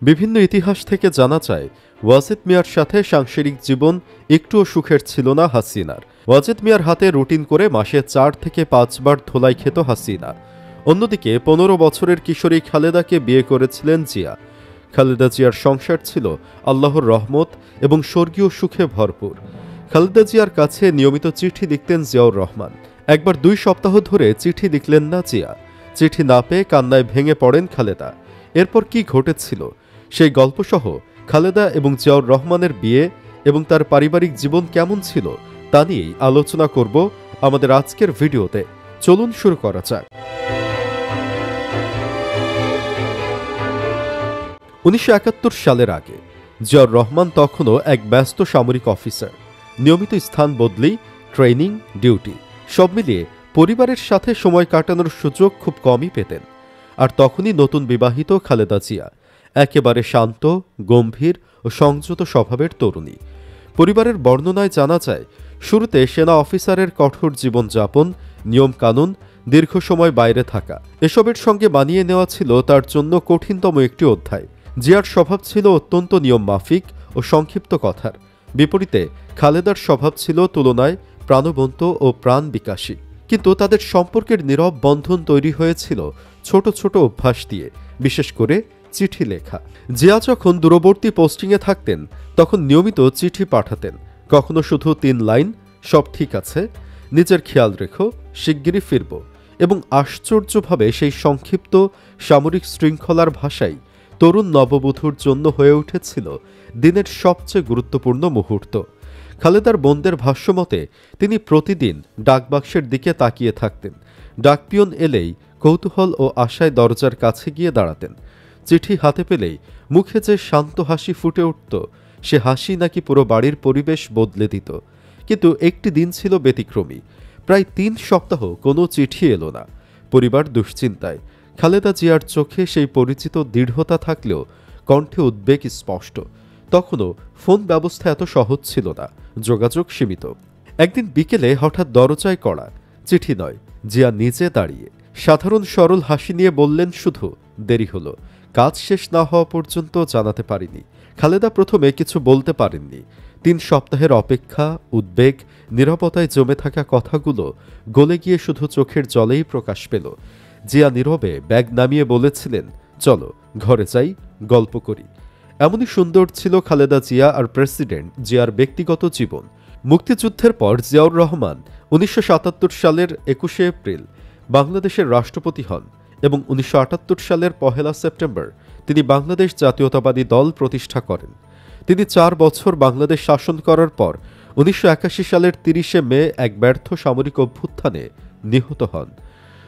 বিভিন্ন ইতিহাস থেকে জানা যায় ওয়াজেদ মিয়ার সাথে সাংসারিক জীবন একটুও সুখের ছিল না হাসিনার। ওয়াজেদ মিয়ার হাতে রুটিন করে মাসে 4 থেকে 5 বার ধোলাই খেত হাসিনা। অন্যদিকে 15 বছরের কিশোরী খালেদাকে বিয়ে করেছিলেন জিয়া। খালেদা জিয়ার সংসার ছিল আল্লাহর রহমত এবং স্বর্গীয় সুখে ভরপুর। খালেদা জিয়ার কাছে নিয়মিত চিঠি লিখতেন জিয়াউর রহমান। একবার 2 সপ্তাহ ধরে চিঠি লিখলেন না জিয়া। চিঠি না পেয়ে কান্নায় ভেঙে পড়েন খালেদা। এরপর কি ঘটেছিল সেই গল্পসহ খালেদা এবং জিয়াউর রহমানের বিয়ে এবং তার পারিবারিক জীবন কেমন ছিল তা নিয়েই আলোচনা করব আমাদের আজকের ভিডিওতে। চলুন শুরু করা যাক। 1971 সালের আগে জিয়াউর রহমান তখনও এক ব্যস্ত সামরিক অফিসার। নিয়মিত স্থান বদলি, ট্রেনিং, ডিউটি সব মিলিয়ে পরিবারের সাথে সময় কাটানোর সুযোগ খুব কমই পেতেন। আর তখনই নতুন বিবাহিত খালেদা জিয়া, একেবারে শান্ত, গম্ভীর ও সংযত স্বভাবের তরুণী। পরিবারের বর্ণনায় জানা যায়, শুরুতে সেনা অফিসারের কঠোর জীবনযাপন, নিয়মকানুন, দীর্ঘ সময় বাইরে থাকা এসবের সঙ্গে মানিয়ে নেওয়া ছিল তার জন্য কঠিনতম একটি অধ্যায়। জিয়ার স্বভাব ছিল অত্যন্ত নিয়মমাফিক ও সংক্ষিপ্ত কথার। বিপরীতে খালেদার স্বভাব ছিল তুলনায় প্রাণবন্ত ও প্রাণ বিকাশী। কিন্তু তাদের সম্পর্কের নীরব বন্ধন তৈরি হয়েছিল ছোট ছোট অভ্যাস দিয়ে, বিশেষ করে চিঠি লেখা। জিয়া যখন দূরবর্তী পোস্টিংয়ে থাকতেন তখন নিয়মিত চিঠি পাঠাতেন। কখনো শুধু 3 লাইন, সব ঠিক আছে, নিজের খেয়াল রেখো, শিগগিরই ফিরব। এবং আশ্চর্যভাবে সেই সংক্ষিপ্ত সামরিক শৃঙ্খলার ভাষাই তরুণ নববধূর জন্য হয়ে উঠেছিল দিনের সবচেয়ে গুরুত্বপূর্ণ মুহূর্ত। খালেদার বোনদের ভাষ্যমতে তিনি প্রতিদিন ডাকবাক্সের দিকে তাকিয়ে থাকতেন। ডাকপিয়ন এলেই কৌতূহল ও আশায় দরজার কাছে গিয়ে দাঁড়াতেন। চিঠি হাতে পেলেই মুখে যে শান্ত হাসি ফুটে উঠত, সে হাসি নাকি পুরো বাড়ির পরিবেশ বদলে দিত। কিন্তু একটি দিন ছিল ব্যতিক্রমী। প্রায় 3 সপ্তাহ কোনো চিঠি এলো না। পরিবার দুশ্চিন্তায়। খালেদা জিয়ার চোখে সেই পরিচিত দৃঢ়তা থাকলেও কণ্ঠে উদ্বেগ স্পষ্ট। তখনও ফোন ব্যবস্থা এত সহজ ছিল না, যোগাযোগ সীমিত। একদিন বিকেলে হঠাৎ দরজায় কড়া, চিঠি নয়, জিয়া নিজে দাঁড়িয়ে সাধারণ সরল হাসি নিয়ে বললেন, শুধু দেরি হলো, কাজ শেষ না হওয়া পর্যন্ত জানাতে পারিনি। খালেদা প্রথমে কিছু বলতে পারেননি। 3 সপ্তাহের অপেক্ষা, উদ্বেগ, নীরবতায় জমে থাকা কথাগুলো গলে গিয়ে শুধু চোখের জলেই প্রকাশ পেল। জিয়া নীরবে ব্যাগ নামিয়ে বলেছিলেন, চলো ঘরে যাই, গল্প করি। এমনই সুন্দর ছিল খালেদা জিয়া আর প্রেসিডেন্ট জিয়ার ব্যক্তিগত জীবন। মুক্তিযুদ্ধের পর জিয়াউর রহমান 1977 সালের 21শে এপ্রিল বাংলাদেশের রাষ্ট্রপতি হন এবং 1978 সালের 1 সেপ্টেম্বর তিনি বাংলাদেশ জাতীয়তাবাদী দল প্রতিষ্ঠা করেন। তিনি 4 বছর বাংলাদেশ শাসন করার পর 1981 সালের 30শে মে এক ব্যর্থ সামরিক অভ্যুত্থানে নিহত হন।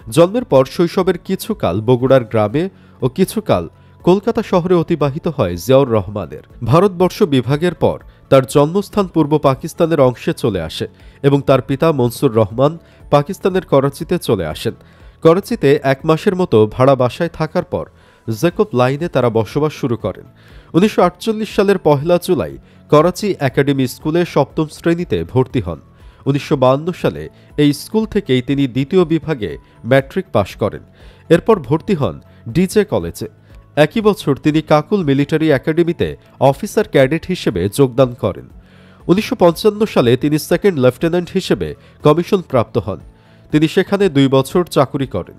জন্মের পর শৈশবের কিছুকাল বগুড়ার গ্রামে ও কিছুকাল কলকাতা শহরে অতিবাহিত হয় জিয়াউর রহমানের। ভারতবর্ষ বিভাগের পর তার জন্মস্থান পূর্ব পাকিস্তানের অংশে চলে আসে এবং তার পিতা মনসুর রহমান পাকিস্তানের করাচিতে চলে আসেন। করাচিতে 1 মাসের মতো ভাড়া বাসায় থাকার পর জ্যাকব লাইনে তারা বসবাস শুরু করেন। 1948 সালের 1 জুলাই করাচি একাডেমি স্কুলে 7ম শ্রেণীতে ভর্তি হন। 1952 সালে এই স্কুল থেকেই তিনি 2য় বিভাগে ম্যাট্রিক পাশ করেন। এরপর ভর্তি হন ডিজে কলেজে। একই বছর তিনি কাকুল মিলিটারি একাডেমিতে অফিসার ক্যাডেট হিসেবে যোগদান করেন। 1955 সালে তিনি 2nd লেফটেন্যান্ট হিসেবে কমিশন প্রাপ্ত হন। তিনি সেখানে 2 বছর চাকুরি করেন।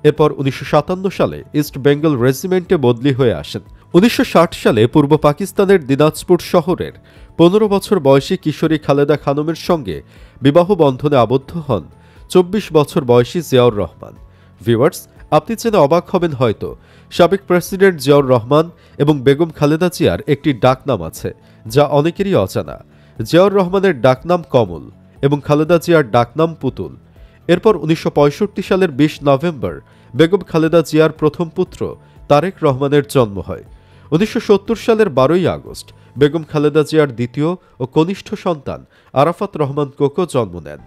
এরপর 1957 সালে ইস্ট বেঙ্গল রেজিমেন্টে বদলি হয়ে আসেন। 1960 সালে পূর্ব পাকিস্তানের দিনাজপুর শহরের 15 বছর বয়সী কিশোরী খালেদা খানমের সঙ্গে বিবাহ বন্ধনে আবদ্ধ হন 24 বছর বয়সী জিয়াউর রহমান। ভিউয়ার্স, আপনি জেনে অবাক হবেন হয়তো, সাবেক প্রেসিডেন্ট জিয়াউর রহমান এবং বেগম খালেদা জিয়ার একটি ডাকনাম আছে যা অনেকেরই অজানা। জিয়াউর রহমানের ডাকনাম কমল এবং খালেদা জিয়ার ডাকনাম পুতুল। এরপর 1965 সালের 20 নভেম্বর বেগম খালেদা জিয়ার প্রথম পুত্র তারেক রহমানের জন্ম হয়। 1970 সালের 12ই আগস্ট বেগম খালেদা জিয়ার দ্বিতীয় ও কনিষ্ঠ সন্তান আরাফাত রহমান কোকো জন্ম নেন।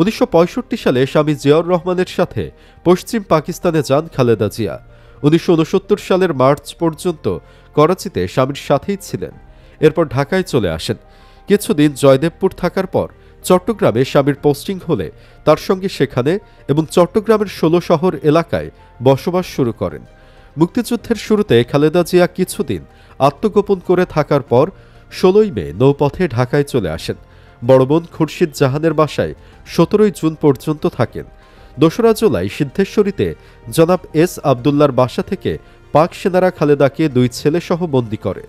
1965 সালে স্বামী জিয়াউর রহমানের সাথে পশ্চিম পাকিস্তানে যান খালেদা জিয়া। 1969 সালের মার্চ পর্যন্ত করাচিতে স্বামীর সাথেই ছিলেন। এরপর ঢাকায় চলে আসেন। কিছুদিন জয়দেবপুর থাকার পর চট্টগ্রামে স্বামীর পোস্টিং হলে তার সঙ্গে সেখানে এবং চট্টগ্রামের 16 শহর এলাকায় বসবাস শুরু করেন। মুক্তিযুদ্ধের শুরুতে খালেদা জিয়া কিছুদিন আত্মগোপন করে থাকার পর ১৬ই মে নৌপথে ঢাকায় চলে আসেন। বড় বোন খুরশিদ জাহানের বাসায় ১৭ই জুন পর্যন্ত থাকেন। ২রা জুলাই সিদ্ধেশ্বরীতে জনাব এস আবদুল্লার বাসা থেকে পাক সেনারা খালেদাকে ২ ছেলেসহ বন্দী করে।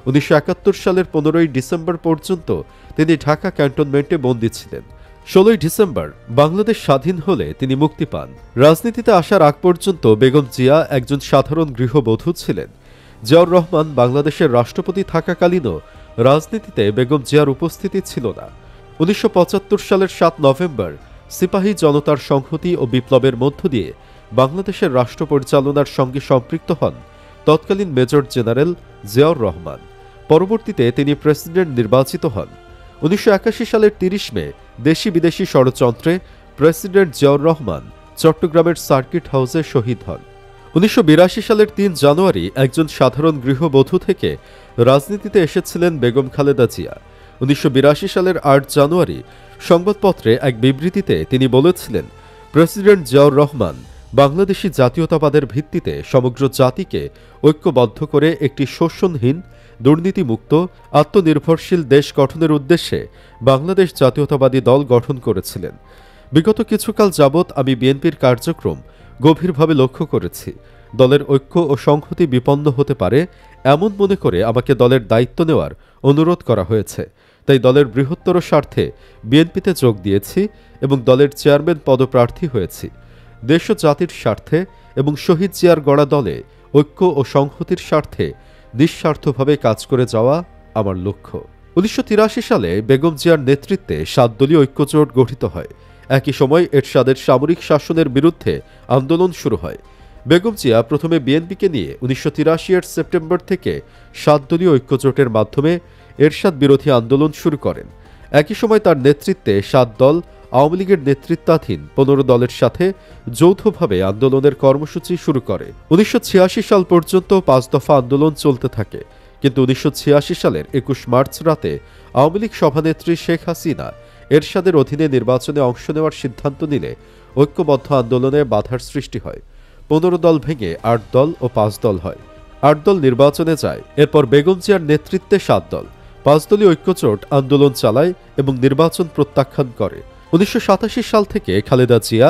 ১৯৭১ সালের ১৫ই ডিসেম্বর পর্যন্ত তিনি ঢাকা ক্যান্টনমেন্টে বন্দী ছিলেন। ১৬ই ডিসেম্বর বাংলাদেশ স্বাধীন হলে তিনি মুক্তি পান। রাজনীতিতে আসার আগ পর্যন্ত বেগম জিয়া একজন সাধারণ গৃহবধূ ছিলেন। জিয়াউর রহমান বাংলাদেশের রাষ্ট্রপতি থাকাকালীনও রাজনীতিতে বেগম জিয়ার উপস্থিতি ছিল না। ১৯৭৫ সালের ৭ নভেম্বর সিপাহী জনতার সংহতি ও বিপ্লবের মধ্য দিয়ে বাংলাদেশের রাষ্ট্র পরিচালনার সঙ্গে সম্পৃক্ত হন তৎকালীন মেজর জেনারেল জিয়াউর রহমান। পরবর্তীতে তিনি প্রেসিডেন্ট নির্বাচিত হন। ১৯৮১ সালের ৩০ মে দেশি বিদেশি ষড়যন্ত্রে প্রেসিডেন্ট জিয়াউর রহমান চট্টগ্রামের সার্কিট হাউসে শহীদ হন। ১৯৮২ সালের ৩ জানুয়ারি একজন সাধারণ গৃহবধূ থেকে রাজনীতিতে এসেছিলেন বেগম খালেদা জিয়া। ১৯৮২ সালের ৮ জানুয়ারি সংবাদপত্রে এক বিবৃতিতে তিনি বলেছিলেন, প্রেসিডেন্ট জিয়াউর রহমান বাংলাদেশি জাতীয়তাবাদের ভিত্তিতে সমগ্র জাতিকে ঐক্যবদ্ধ করে একটি শোষণহীন, দুর্নীতিমুক্ত, আত্মনির্ভরশীল দেশ গঠনের উদ্দেশ্যে বাংলাদেশ জাতীয়তাবাদী দল গঠন করেছিলেন। বিগত কিছুকাল যাবৎ আমি বিএনপির কার্যক্রম গভীরভাবে লক্ষ্য করেছি। দলের ঐক্য ও সংহতি বিপন্ন হতে পারে এমন মনে করে আমাকে দলের দায়িত্ব নেওয়ার অনুরোধ করা হয়েছে। তাই দলের বৃহত্তর স্বার্থে বিএনপিতে যোগ দিয়েছি এবং দলের চেয়ারম্যান পদপ্রার্থী হয়েছি। দেশ ও জাতির স্বার্থে এবং শহীদ জিয়ার গড়া দলে ঐক্য ও সংহতির স্বার্থে নিঃস্বার্থভাবে কাজ করে যাওয়া আমার লক্ষ্য। ১৯৮৩ সালে বেগম জিয়ার নেতৃত্বে ৭ দলীয় ঐক্যজোট গঠিত হয়। একই সময় এরশাদের সামরিক শাসনের বিরুদ্ধে আন্দোলন শুরু হয়। বেগম জিয়া প্রথমে বিএনপিকে নিয়ে ১৯৮৩ সেপ্টেম্বর থেকে ৭ দলীয় ঐক্যজোটের মাধ্যমে এরশাদ বিরোধী আন্দোলন শুরু করেন। একই সময় তার নেতৃত্বে ৭ দল আওয়ামী লীগের নেতৃত্বাধীন ১৫ দলের সাথে যৌথভাবে আন্দোলনের কর্মসূচি শুরু করে। ১৯৮৬ সাল পর্যন্ত ৫ দফা আন্দোলন চলতে থাকে, কিন্তু ১৯৮৬ সালের ২১ মার্চ রাতে আওয়ামী লীগ সভানেত্রী শেখ হাসিনা এরশাদের অধীনে নির্বাচনে অংশ নেওয়ার সিদ্ধান্ত নিলে ঐক্যবদ্ধ আন্দোলনে বাধার সৃষ্টি হয়। ১৫ দল ভেঙে ৮ দল ও ৫ দল হয়। ৮ দল নির্বাচনে যায়। এরপর বেগম জিয়ার নেতৃত্বে ৭ দল ৫ দলীয় ঐক্যজোট আন্দোলন চালায় এবং নির্বাচন প্রত্যাখ্যান করে। ১৯৮৭ সাল থেকে খালেদা জিয়া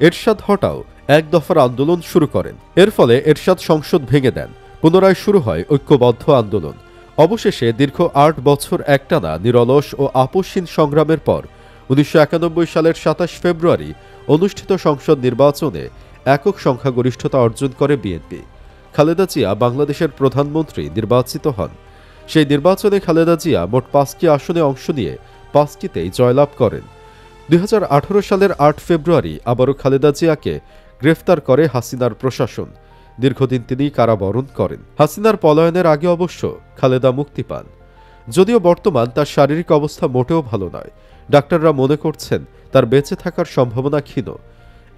এরশাদ হটাও ১ দফার আন্দোলন শুরু করেন। এর ফলে এরশাদ সংসদ ভেঙে দেন। পুনরায় শুরু হয় ঐক্যবদ্ধ আন্দোলন। অবশেষে দীর্ঘ ৮ বছর একটানা নিরলস ও আপোষহীন সংগ্রামের পর ১৯৯১ সালের ২৭ ফেব্রুয়ারি অনুষ্ঠিত সংসদ নির্বাচনে একক সংখ্যাগরিষ্ঠতা অর্জন করে বিএনপি। খালেদা জিয়া বাংলাদেশের প্রধানমন্ত্রী নির্বাচিত হন। সেই নির্বাচনে খালেদা জিয়া মোট ৫টি আসনে অংশ নিয়ে ৫টিতেই জয়লাভ করেন। ২০১৮ সালের ৮ ফেব্রুয়ারি আবারও খালেদা জিয়াকে গ্রেফতার করে হাসিনার প্রশাসন। দীর্ঘদিন তিনি কারাবরণ করেন। হাসিনার পলায়নের আগে অবশ্য খালেদা মুক্তি পান। যদিও বর্তমান তার শারীরিক অবস্থা মোটেও ভালো নয়। ডাক্তাররা মনে করছেন তার বেঁচে থাকার সম্ভাবনা ক্ষীণ।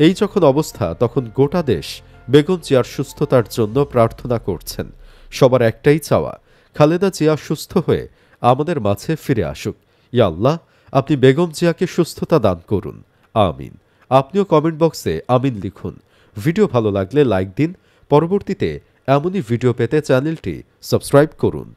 এই যখন অবস্থা, তখন গোটা দেশ বেগম জিয়ার সুস্থতার জন্য প্রার্থনা করছেন। সবার একটাই চাওয়া, খালেদা জিয়া সুস্থ হয়ে আমাদের মাঝে ফিরে আসুক। ইয়া আল্লাহ, আপনি বেগম জিয়াকে সুস্থতা দান করুন, আমিন। আপনিও কমেন্ট বক্সে আমিন লিখুন। ভিডিও ভালো লাগলে লাইক দিন। পরবর্তীতে এমনই ভিডিও পেতে চ্যানেলটি সাবস্ক্রাইব করুন।